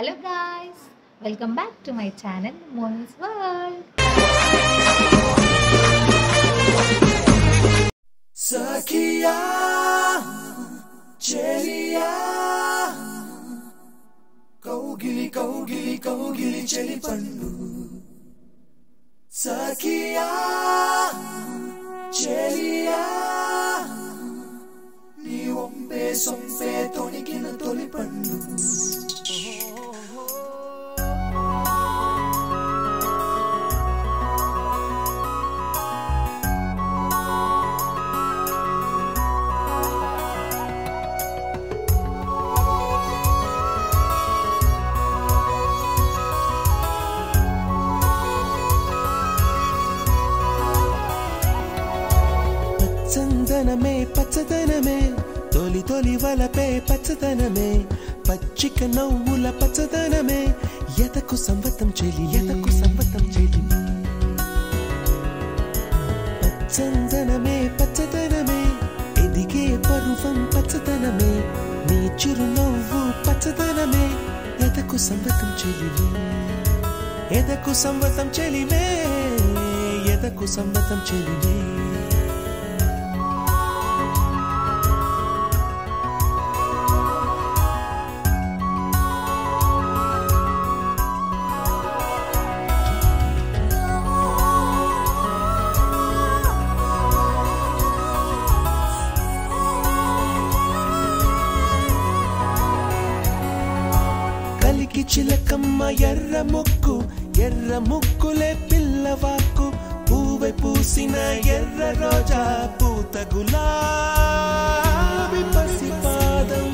Hello guys, welcome back to my channel Moni's World. Sakiya Cheliya Kaugili kaugili kaugili cheli pandu Sakiya Cheliya Ni ompe sompe tonikina toli pandu చందనమే పచ్చదనమే తొలి తొలి వలపే పచ్చదనమే పచ్చిక నవ్వుల పచ్చదనమే ఎదకు సంవతం చెలి చందనమే పచ్చదనమే ఎదిగే పరువం పచ్చదనమే నీ చిరునవ్వు పచ్చదనమే ఎదకు సంవతం చెలివే ఎదకు సంవతం చెలివే ఎదకు సంవతం చెలివే కలికి చిలకమ్మ ఎర్ర ముక్కులే పిల్లవాకు పూవై పూసిన ఎర్ర రోజా పూత గులాబీ పసిపాదం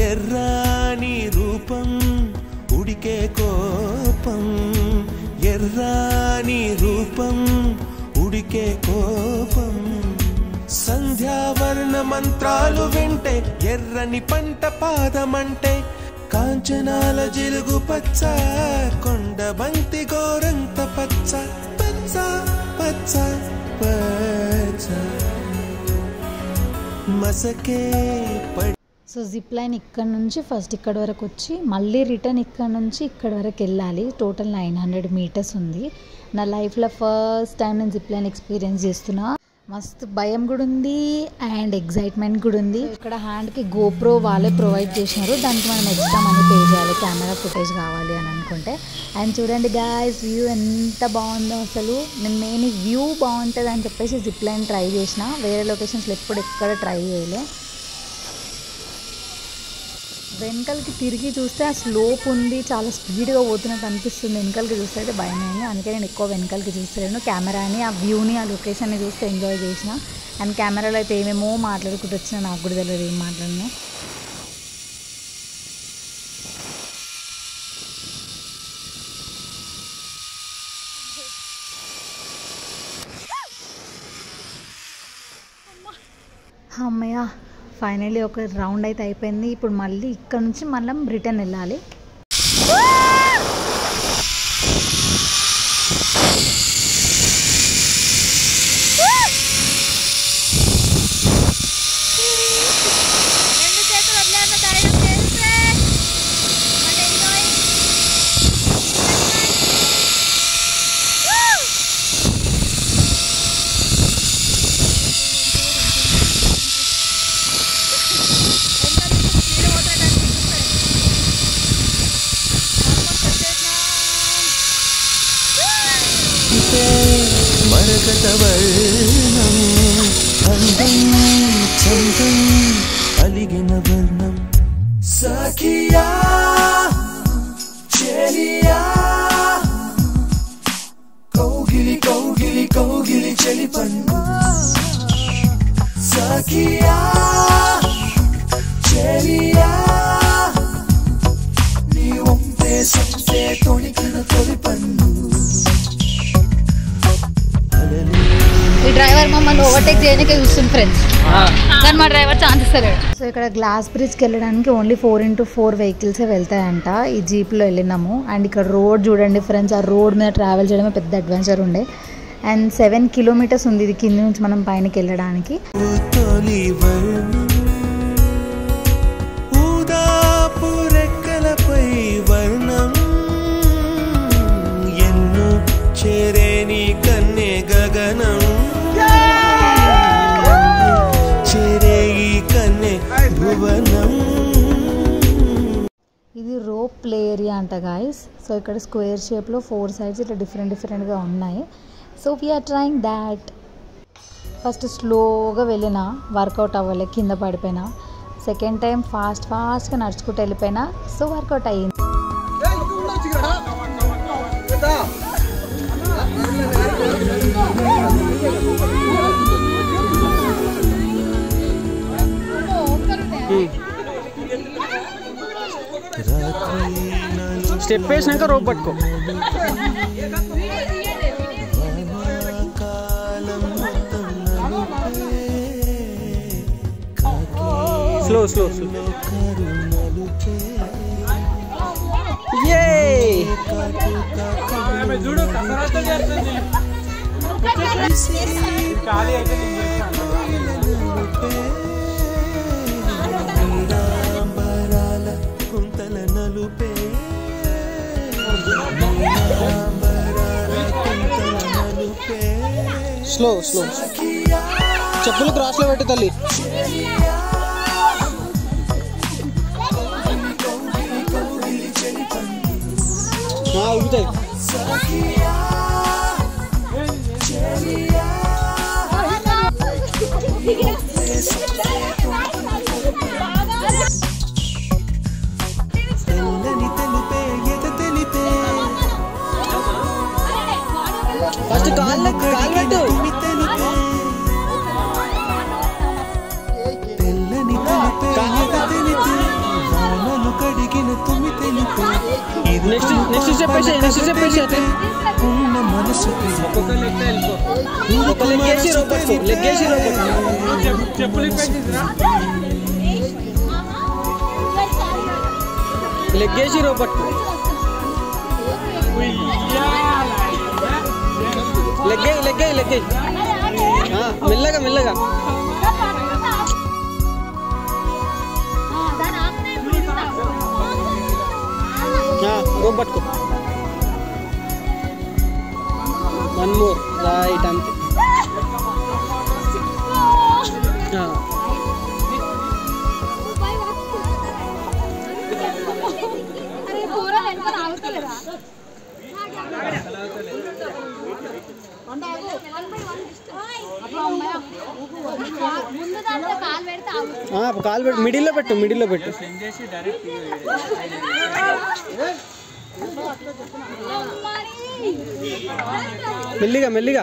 ఎర్రాని రూపం ఉడికే కోపం ఎర్రాని రూపం ఉడికే కోపం సంధ్యావర్ణ మంత్రాలు వింటే ఎర్రని పంట పాదమంటే కాంచనాల జిలుగు పచ్చ కొండ బంతి గోరంత పచ్చ పచ్చ పచ్చ పచ్చ మసకే సో జిప్ లైన్ ఇక్కడ నుంచి ఫస్ట్ ఇక్కడ వరకు వచ్చి మళ్ళీ రిటర్న్ ఇక్కడ నుంచి ఇక్కడ వరకు వెళ్ళాలి. టోటల్ 900 మీటర్స్ ఉంది. నా లైఫ్లో ఫస్ట్ టైం నేను జిప్ లైన్ ఎక్స్పీరియన్స్ చేస్తున్నా. మస్తు భయం కూడా ఉంది అండ్ ఎగ్జైట్మెంట్ కూడా ఉంది. ఇక్కడ హ్యాండ్కి గోప్రో వాళ్ళే ప్రొవైడ్ చేసినారు. దానికి మనం ఎక్స్ట్రా మనీ పే చేయాలి కెమెరా ఫుటేజ్ కావాలి అని అనుకుంటే. అండ్ చూడండి గాయ్స్, వ్యూ ఎంత బాగుందో అసలు. నేను మెయిన్ వ్యూ బాగుంటుంది అని చెప్పేసి జిప్ లైన్ ట్రై చేసిన. వేరే లొకేషన్స్లో ఎక్కడ ట్రై చేయలే. వెనకలకి తిరిగి చూస్తే ఆ స్లోప్ ఉంది, చాలా స్పీడ్గా పోతున్నట్టు అనిపిస్తుంది. వెనకలకి చూస్తే అయితే భయమైంది. అందుకే నేను ఎక్కువ వెనకలకి చూస్తలేను. కెమెరాని, ఆ వ్యూని, ఆ లొకేషన్ని చూస్తే ఎంజాయ్ చేసిన. అండ్ కెమెరాలో అయితే ఏమేమో మాట్లాడుకుంటూ వచ్చినా నాకు కూడా తెలియదు ఏం మాట్లాడినా. అమ్మయ్య, ఫైనల్లీ ఒక రౌండ్ అయితే అయిపోయింది. ఇప్పుడు మళ్ళీ ఇక్కడ నుంచి మనం రిటర్న్ వెళ్ళాలి. మరకతవర్ణం అందం చందం అలిగిన వర్ణం సఖియా చెలియా కౌగిలి కౌగిలి కౌగిలి చెలి పండు సఖియా చెలియా నీ ఒంపే సొంపే తొణికిన తొలి పండు. ఈ డ్రైవర్ మమ్మల్ని ఓవర్టేక్ చేయడానికే చూస్తుంది ఫ్రెండ్స్, కానీ మా డ్రైవర్ ఛాన్స్ ఇస్తలేడు. సో ఇక్కడ గ్లాస్ బ్రిడ్జ్కి వెళ్ళడానికి ఓన్లీ 4x4 వెహికల్సే వెళ్తాయంట. ఈ జీప్లో వెళ్ళినాము. అండ్ ఇక్కడ రోడ్ చూడండి ఫ్రెండ్స్, ఆ రోడ్ మీద ట్రావెల్ చేయడమే పెద్ద అడ్వెంచర్ ఉండే. అండ్ 7 కిలోమీటర్స్ ఉంది ఇది కింద నుంచి మనం పైనకి వెళ్ళడానికి. ప్లే ఏరియా అంట గాయస్. సో ఇక్కడ స్క్వేర్ షేప్లో 4 సైడ్స్ ఇట్లా డిఫరెంట్గా ఉన్నాయి. So we are trying that. First స్లోగా వెళ్ళిన, వర్కౌట్ అవ్వలే, కింద పడిపోయినా. సెకండ్ టైం ఫాస్ట్గా నడుచుకుంటూ వెళ్ళిపోయినా. సో వర్కౌట్ అయ్యింది. స్టెప్ వేసినాక రోప్ పట్టుకో. Slow slow slow. చూడు కసరత్తు చేస్తుంది. ఖాళీ అయితే స్లో స్లో. చెప్పులు క్రాస్లో పెట్టి తల్లి. ఊగుతాయి. ఫస్ట్ కాల్ పెట్టు. నెక్స్ట్ చెప్పేసి లెగ్గేసి రోపట్టు. లెగ్గే మెల్లగా. రోప్ పట్టుకో. 1 more రైట్. అంతే. కాల్ పెట్టు. మిడిల్లో పెట్టు. మెల్లిగా